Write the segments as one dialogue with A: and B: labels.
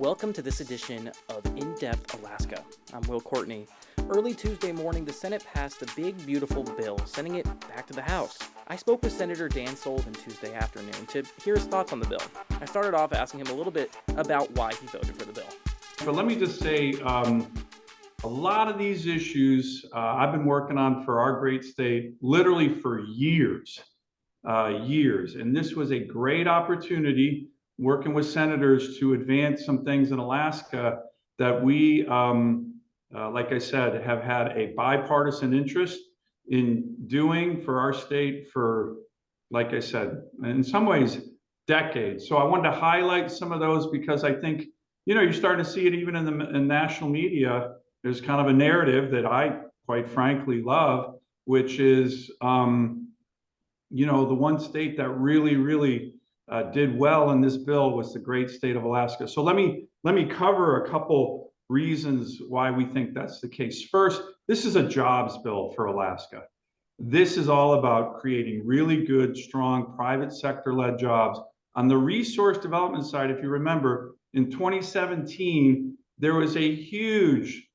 A: Welcome to this edition of In-Depth Alaska. I'm Will Courtney. Early Tuesday morning, the Senate passed the big, beautiful bill, sending it back to the House. I spoke with Senator Dan Sullivan Tuesday afternoon to hear his thoughts on the bill. I started off asking him a little bit about why he voted for the bill.
B: But let me just say, a lot of these issues I've been working on for our great state literally for years. And this was a great opportunity working with senators to advance some things in Alaska that we, like I said, have had a bipartisan interest in doing for our state for, like I said, in some ways, decades. So I wanted to highlight some of those because I think, you're starting to see it even in national media. There's kind of a narrative that I, quite frankly, love, which is, the one state that really did well in this bill was the great state of Alaska. So let me cover a couple reasons why we think that's the case. First, this is a jobs bill for Alaska. This is all about creating really good, strong, private sector-led jobs. On the resource development side, if you remember, in 2017, there was a huge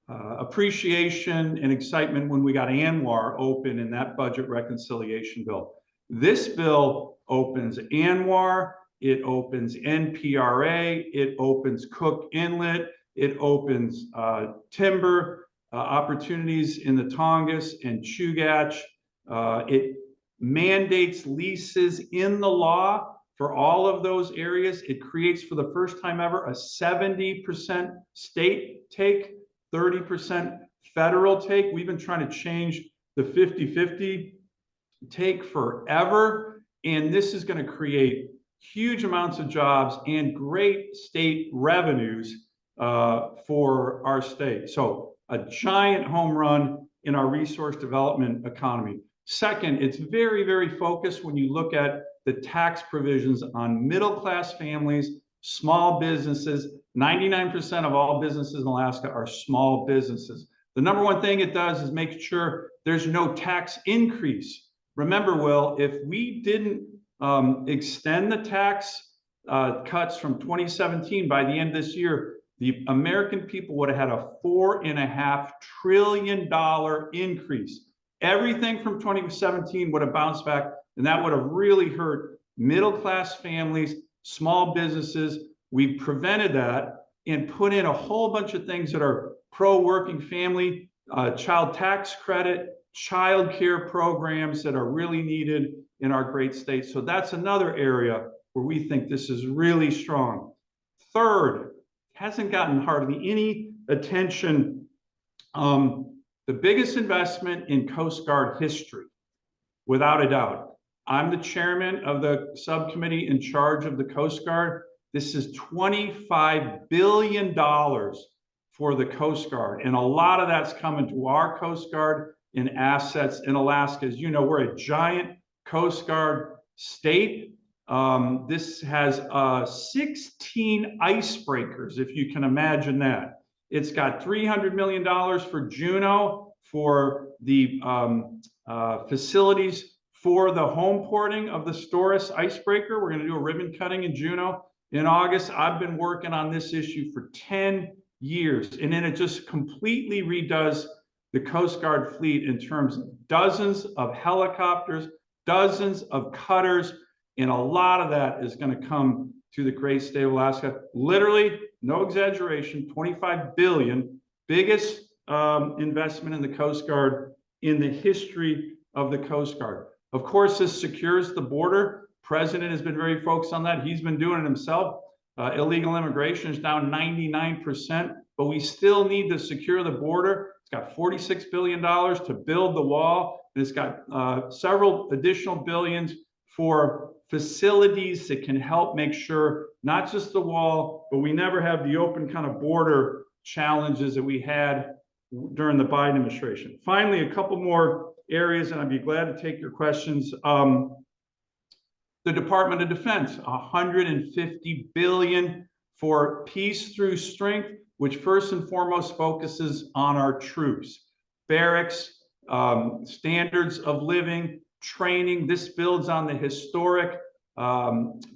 B: appreciation and excitement when we got ANWR open in that budget reconciliation bill. This bill opens ANWR, it opens NPRA, it opens Cook Inlet, it opens timber opportunities in the Tongass and Chugach. It mandates leases in the law for all of those areas. It creates for the first time ever a 70% state take, 30% federal take. We've been trying to change the 50-50 take forever. And this is going to create huge amounts of jobs and great state revenues for our state. So a giant home run in our resource development economy. Second, it's very focused when you look at the tax provisions on middle-class families, small businesses. 99% of all businesses in Alaska are small businesses. The number one thing it does is make sure there's no tax increase. Remember, Will, if we didn't extend the tax cuts from 2017 by the end of this year, the American people would have had a $4.5 trillion increase. Everything from 2017 would have bounced back, and that would have really hurt middle-class families, small businesses. We prevented that and put in a whole bunch of things that are pro-working family, child tax credit, child care programs that are really needed in our great state. So that's another area where we think this is really strong. Third, hasn't gotten hardly any attention. The biggest investment in Coast Guard history, without a doubt. I'm the chairman of the subcommittee in charge of the Coast Guard. This is $25 billion for the Coast Guard. And a lot of that's coming to our Coast Guard in assets in Alaska. As you know, we're a giant Coast Guard state. This has 16 icebreakers, if you can imagine that. It's got $300 million for Juneau for the facilities for the home porting of the Storis icebreaker. We're going to do a ribbon cutting in Juneau in August. I've been working on this issue for 10 years, and then it just completely redoes the Coast Guard fleet in terms of dozens of helicopters, dozens of cutters, and a lot of that is going to come to the great state of Alaska. Literally, no exaggeration, $25 billion, biggest investment in the Coast Guard in the history of the Coast Guard. Of course, this secures the border. President has been very focused on that. He's been doing it himself. Illegal immigration is down 99%, but we still need to secure the border. It's got $46 billion to build the wall, and it's got several additional billions for facilities that can help make sure not just the wall, but we never have the open kind of border challenges that we had during the Biden administration. Finally, a couple more areas, and I'd be glad to take your questions. The Department of Defense, $150 billion for Peace Through Strength, which first and foremost focuses on our troops. Barracks, standards of living, training. This builds on the historic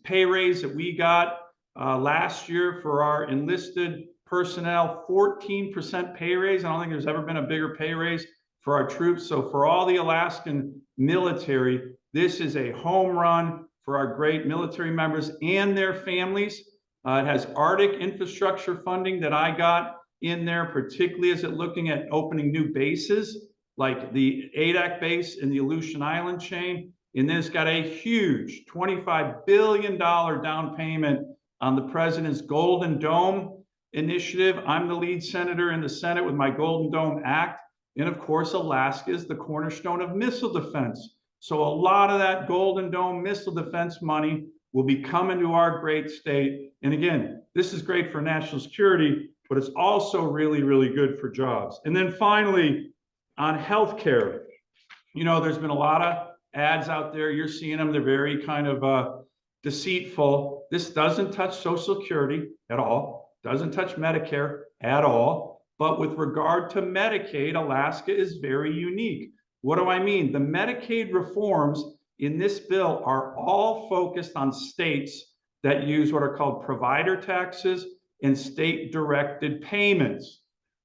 B: pay raise that we got last year for our enlisted personnel, 14% pay raise. I don't think there's ever been a bigger pay raise for our troops. So for all the Alaskan military, this is a home run for our great military members and their families. It has Arctic infrastructure funding that I got in there, particularly as it looking at opening new bases like the ADAC base in the Aleutian Island chain. And then it's got a huge $25 billion down payment on the president's Golden Dome initiative. I'm the lead senator in the Senate with my Golden Dome Act. And of course, Alaska is the cornerstone of missile defense. So a lot of that Golden Dome missile defense money will be coming to our great state. And again, this is great for national security, but it's also really, really good for jobs. And then finally, on healthcare, there's been a lot of ads out there. You're seeing them. They're very kind of deceitful. This doesn't touch Social Security at all. Doesn't touch Medicare at all. But with regard to Medicaid, Alaska is very unique. What do I mean? The Medicaid reforms in this bill are all focused on states that use what are called provider taxes and state-directed payments.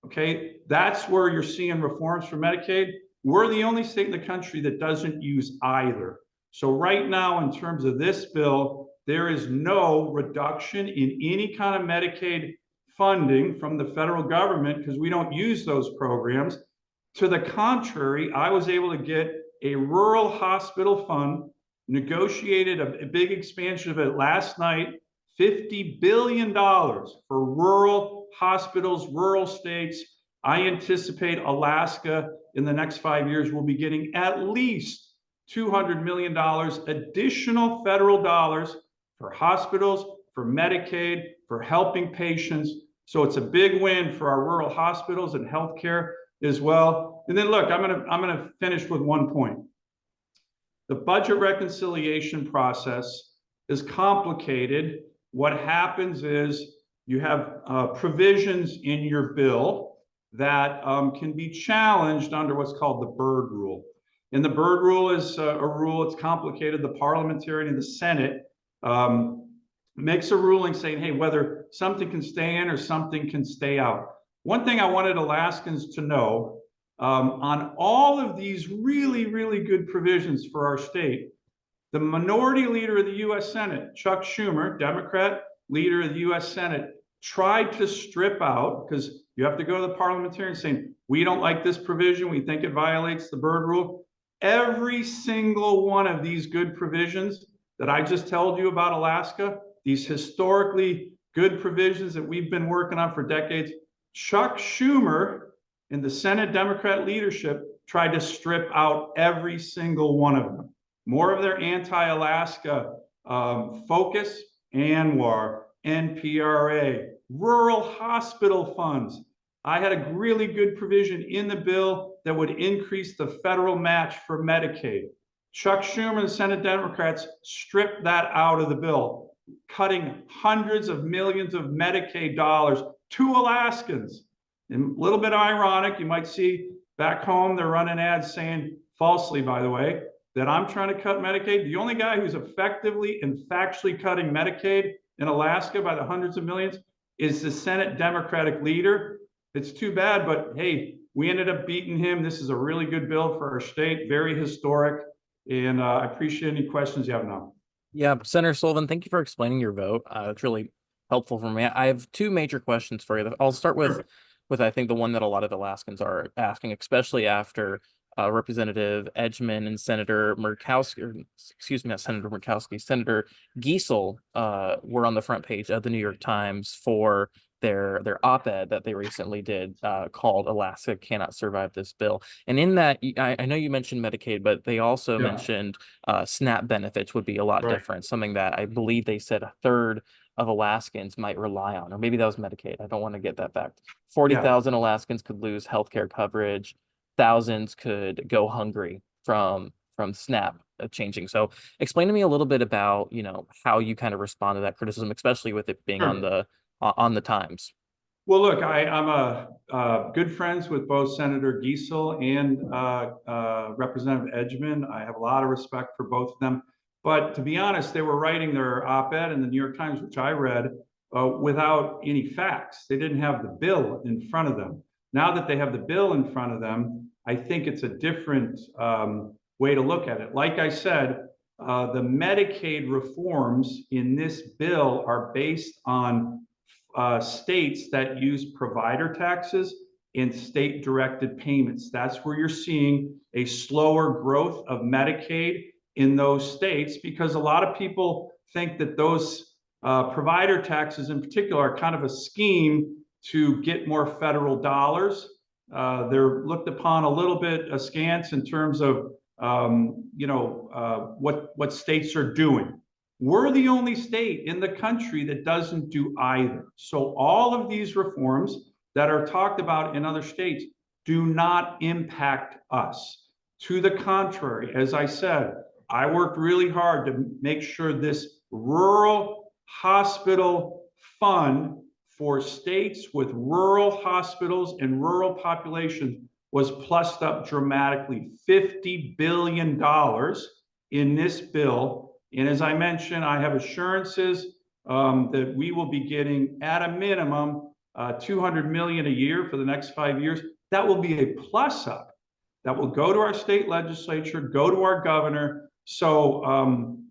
B: Okay, that's where you're seeing reforms for Medicaid. We're the only state in the country that doesn't use either. So right now, in terms of this bill, there is no reduction in any kind of Medicaid funding from the federal government because we don't use those programs. To the contrary, I was able to get a rural hospital fund, negotiated a big expansion of it last night, $50 billion for rural hospitals, rural states. I anticipate Alaska in the next 5 years will be getting at least $200 million additional federal dollars for hospitals, for Medicaid, for helping patients. So it's a big win for our rural hospitals and healthcare as well. And then look, I'm gonna finish with one point. The budget reconciliation process is complicated. What happens is you have provisions in your bill that can be challenged under what's called the Byrd Rule. And the Byrd Rule is a rule, it's complicated. The parliamentarian in the Senate makes a ruling saying, hey, whether something can stay in or something can stay out. One thing I wanted Alaskans to know, on all of these really, really good provisions for our state, the minority leader of the U.S. Senate, Chuck Schumer, Democrat leader of the U.S. Senate, tried to strip out, because you have to go to the parliamentarian saying, we don't like this provision, we think it violates the Byrd Rule. Every single one of these good provisions that I just told you about Alaska, these historically good provisions that we've been working on for decades, Chuck Schumer and the Senate Democrat leadership tried to strip out every single one of them. More of their anti-Alaska focus, ANWR, NPRA, rural hospital funds. I had a really good provision in the bill that would increase the federal match for Medicaid. Chuck Schumer and the Senate Democrats stripped that out of the bill, cutting hundreds of millions of Medicaid dollars to Alaskans. And a little bit ironic, you might see back home, they're running ads saying, falsely by the way, that I'm trying to cut Medicaid. The only guy who's effectively and factually cutting Medicaid in Alaska by the hundreds of millions is the Senate Democratic leader. It's too bad, but hey, we ended up beating him. This is a really good bill for our state, very historic. And I appreciate any questions you have now.
A: Yeah, Senator Sullivan, thank you for explaining your vote. It's really helpful for me. I have two major questions for you. I'll start with I think the one that a lot of Alaskans are asking, especially after Representative Edgman and Senator Murkowski, or excuse me, not Senator Murkowski, Senator Giesel were on the front page of the New York Times for their op-ed that they recently did called "Alaska Cannot Survive This Bill." And in that, I know you mentioned Medicaid, but they also mentioned SNAP benefits would be a lot different, something that I believe they said a third of Alaskans might rely on, or maybe that was Medicaid. I don't want to get that fact. 40,000 Alaskans could lose healthcare coverage. Thousands could go hungry from SNAP changing. So explain to me a little bit about, how you kind of respond to that criticism, especially with it being on the Times.
B: Well, look, I'm a good friends with both Senator Giesel and Representative Edgman. I have a lot of respect for both of them. But to be honest, they were writing their op-ed in the New York Times, which I read, without any facts. They didn't have the bill in front of them. Now that they have the bill in front of them, I think it's a different way to look at it. Like I said, the Medicaid reforms in this bill are based on states that use provider taxes and state-directed payments. That's where you're seeing a slower growth of Medicaid in those states, because a lot of people think that those provider taxes in particular are kind of a scheme to get more federal dollars. They're looked upon a little bit askance in terms of what states are doing. We're the only state in the country that doesn't do either. So all of these reforms that are talked about in other states do not impact us. To the contrary, as I said, I worked really hard to make sure this rural hospital fund for states with rural hospitals and rural populations was plussed up dramatically, $50 billion in this bill. And as I mentioned, I have assurances that we will be getting at a minimum $200 million a year for the next 5 years. That will be a plus up. That will go to our state legislature, go to our governor. So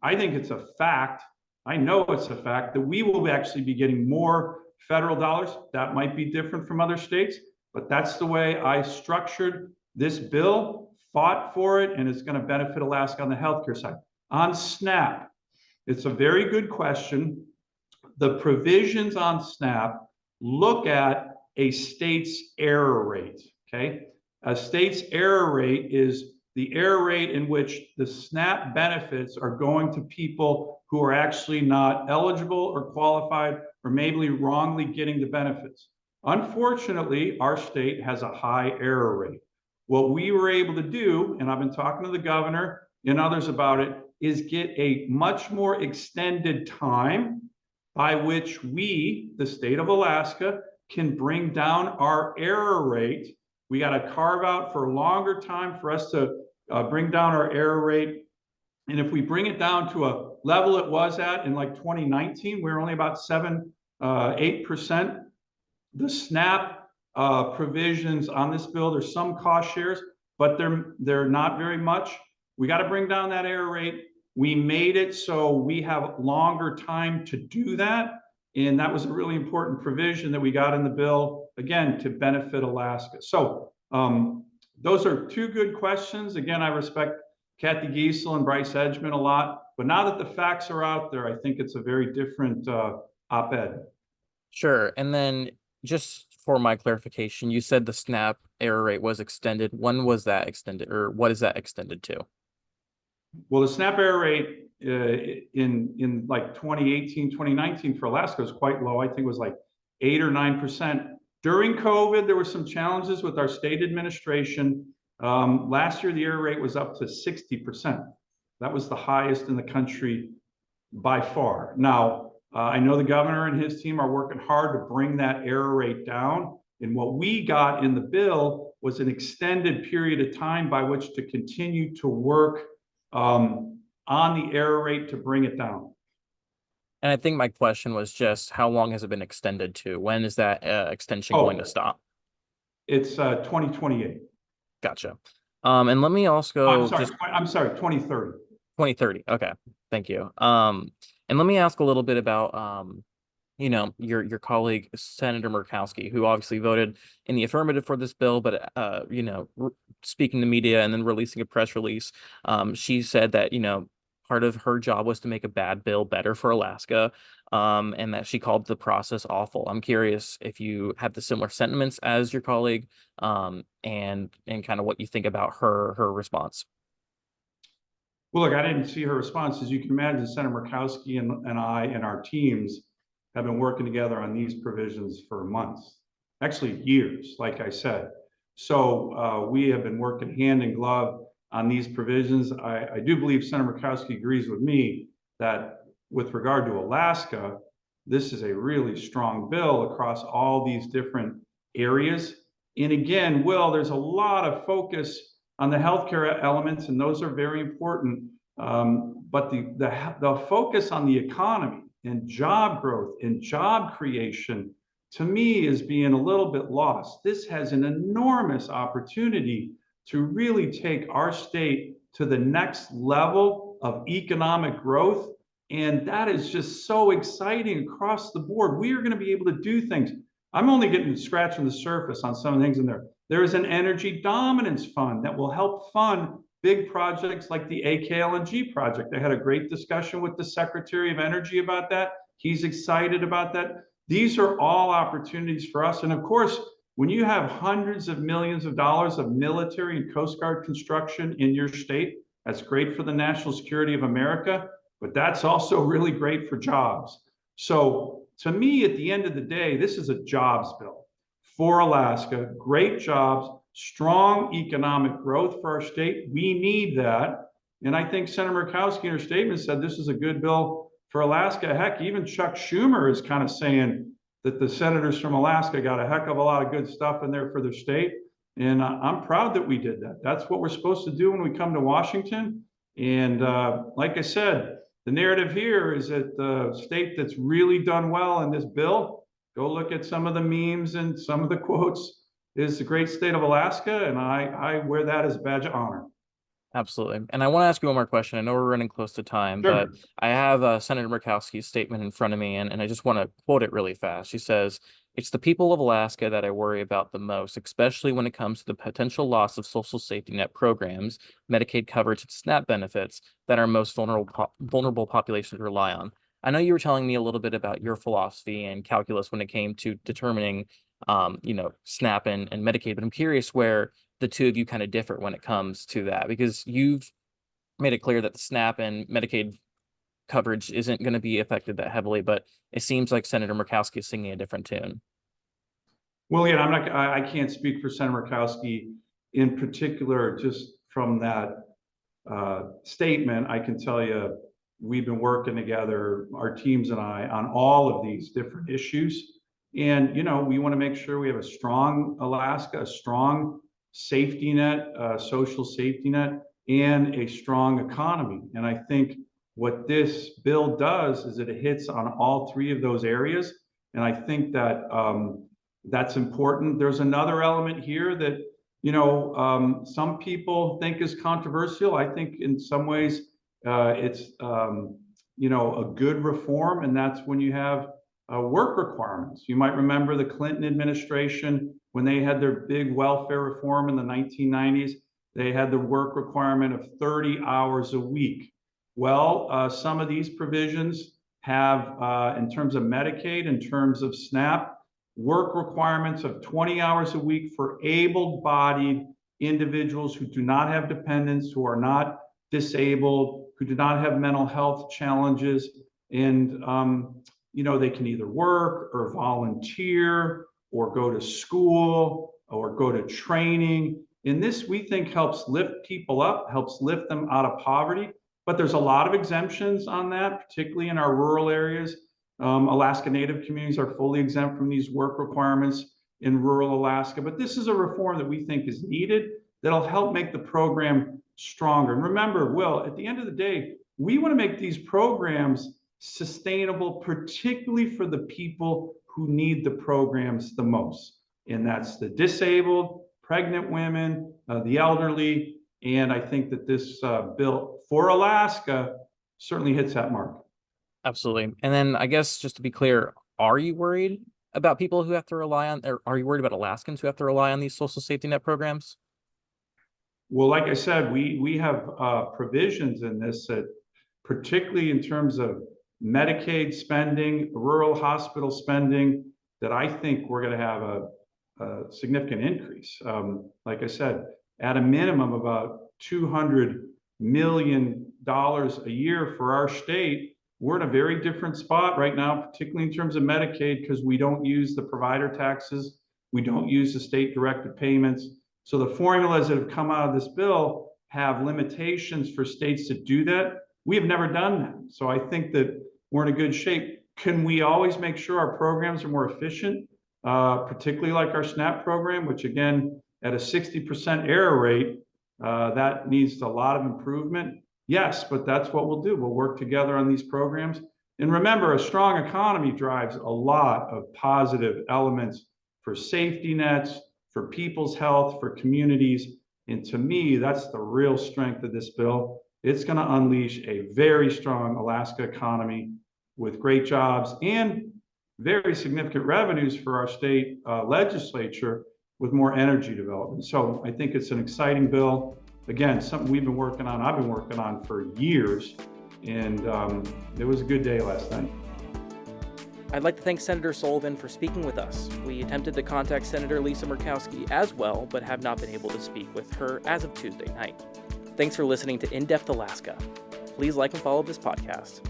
B: I think it's a fact. I know it's a fact that we will actually be getting more federal dollars. That might be different from other states, but that's the way I structured this bill, fought for it, and it's going to benefit Alaska on the healthcare side. On SNAP, it's a very good question. The provisions on SNAP look at a state's error rate, okay? A state's error rate is the error rate in which the SNAP benefits are going to people who are actually not eligible or qualified or maybe wrongly getting the benefits. Unfortunately, our state has a high error rate. What we were able to do, and I've been talking to the governor and others about it, is get a much more extended time by which we, the state of Alaska, can bring down our error rate. We got to carve out for a longer time for us to bring down our error rate. And if we bring it down to a level it was at in like 2019, we're only about 8%. The SNAP provisions on this bill, there's some cost shares, but they're not very much. We got to bring down that error rate. We made it so we have longer time to do that. And that was a really important provision that we got in the bill, again, to benefit Alaska. So those are two good questions. Again, I respect Kathy Giesel and Bryce Edgman a lot, but now that the facts are out there, I think it's a very different op-ed.
A: Sure. And then just for my clarification, you said the SNAP error rate was extended. When was that extended, or what is that extended to?
B: Well, the SNAP error rate in like 2018, 2019 for Alaska was quite low. I think it was like 8 or 9%. During COVID, there were some challenges with our state administration. Last year, the error rate was up to 60%. That was the highest in the country by far. Now, I know the governor and his team are working hard to bring that error rate down. And what we got in the bill was an extended period of time by which to continue to work on the error rate to bring it down.
A: And I think my question was just how long has it been extended to? When is that extension going to stop?
B: It's 2028.
A: Gotcha. And let me also
B: I'm sorry, 2030.
A: 2030. Okay. Thank you. And let me ask a little bit about your colleague Senator Murkowski, who obviously voted in the affirmative for this bill, but speaking to media and then releasing a press release, she said that part of her job was to make a bad bill better for Alaska, and that she called the process awful. I'm curious if you have the similar sentiments as your colleague, and kind of what you think about her response.
B: Well, look, I didn't see her response. As you can imagine, Senator Murkowski and I and our teams have been working together on these provisions for months, actually years, like I said. So we have been working hand in glove on these provisions. I do believe Senator Murkowski agrees with me that with regard to Alaska, this is a really strong bill across all these different areas. And again, Will, there's a lot of focus on the healthcare elements, and those are very important. But the focus on the economy and job growth and job creation, to me, is being a little bit lost. This has an enormous opportunity to really take our state to the next level of economic growth. And that is just so exciting across the board. We are going to be able to do things. I'm only getting scratching the surface on some of the things in there. There is an energy dominance fund that will help fund big projects like the AKLNG project. I had a great discussion with the Secretary of Energy about that. He's excited about that. These are all opportunities for us. And of course, when you have hundreds of millions of dollars of military and Coast Guard construction in your state, that's great for the national security of America, but that's also really great for jobs. So to me, at the end of the day, this is a jobs bill for Alaska, great jobs, strong economic growth for our state. We need that. And I think Senator Murkowski in her statement said this is a good bill for Alaska. Heck, even Chuck Schumer is kind of saying that the senators from Alaska got a heck of a lot of good stuff in there for their state. And I'm proud that we did that. That's what we're supposed to do when we come to Washington. And like I said, the narrative here is that the state that's really done well in this bill, go look at some of the memes and some of the quotes, is the great state of Alaska. And I wear that as a badge of honor.
A: Absolutely. And I want to ask you one more question. I know we're running close to time, but
B: Sure.
A: I have Senator Murkowski's statement in front of me, and I just want to quote it really fast. She says, "It's the people of Alaska that I worry about the most, especially when it comes to the potential loss of social safety net programs, Medicaid coverage, and SNAP benefits that our most vulnerable populations rely on." I know you were telling me a little bit about your philosophy and calculus when it came to determining, SNAP and Medicaid, but I'm curious where the two of you kind of differ when it comes to that, because you've made it clear that the SNAP and Medicaid coverage isn't going to be affected that heavily, but it seems like Senator Murkowski is singing a different tune.
B: Well, yeah, I can't speak for Senator Murkowski in particular, just from that statement. I can tell you, we've been working together, our teams and I, on all of these different issues. And, we want to make sure we have a strong Alaska, a strong safety net, social safety net, and a strong economy. And I think what this bill does is it hits on all three of those areas. And I think that that's important. There's another element here that, some people think is controversial. I think in some ways it's, a good reform, and that's when you have work requirements. You might remember the Clinton administration, when they had their big welfare reform in the 1990s, they had the work requirement of 30 hours a week. Well, some of these provisions have, in terms of Medicaid, in terms of SNAP, work requirements of 20 hours a week for able-bodied individuals who do not have dependents, who are not disabled, who do not have mental health challenges. And, they can either work or volunteer or go to school or go to training. And this, we think, helps lift people up, helps lift them out of poverty. But there's a lot of exemptions on that, particularly in our rural areas. Alaska Native communities are fully exempt from these work requirements in rural Alaska. But this is a reform that we think is needed, that'll help make the program stronger. And remember, Will, at the end of the day, we want to make these programs sustainable, particularly for the people who need the programs the most. And that's the disabled, pregnant women, the elderly. And I think that this bill for Alaska certainly hits that mark.
A: Absolutely. And then I guess just to be clear, are you worried about people who have to rely on, or are you worried about Alaskans who have to rely on these social safety net programs?
B: Well, like I said, we have provisions in this that, particularly in terms of Medicaid spending, rural hospital spending, that I think we're going to have a significant increase. Like I said, at a minimum, about $200 million a year for our state. We're in a very different spot right now, particularly in terms of Medicaid, because we don't use the provider taxes. We don't use the state directed payments. So the formulas that have come out of this bill have limitations for states to do that. We have never done that. So I think that we're in a good shape. Can we always make sure our programs are more efficient, particularly like our SNAP program, which again, at a 60% error rate, that needs a lot of improvement. Yes, but that's what we'll do. We'll work together on these programs. And remember, a strong economy drives a lot of positive elements for safety nets, for people's health, for communities. And to me, that's the real strength of this bill. It's going to unleash a very strong Alaska economy with great jobs and very significant revenues for our state legislature with more energy development. So I think it's an exciting bill. Again, something we've been working on, I've been working on for years, and it was a good day last night.
A: I'd like to thank Senator Sullivan for speaking with us. We attempted to contact Senator Lisa Murkowski as well, but have not been able to speak with her as of Tuesday night. Thanks for listening to In Depth Alaska. Please like and follow this podcast.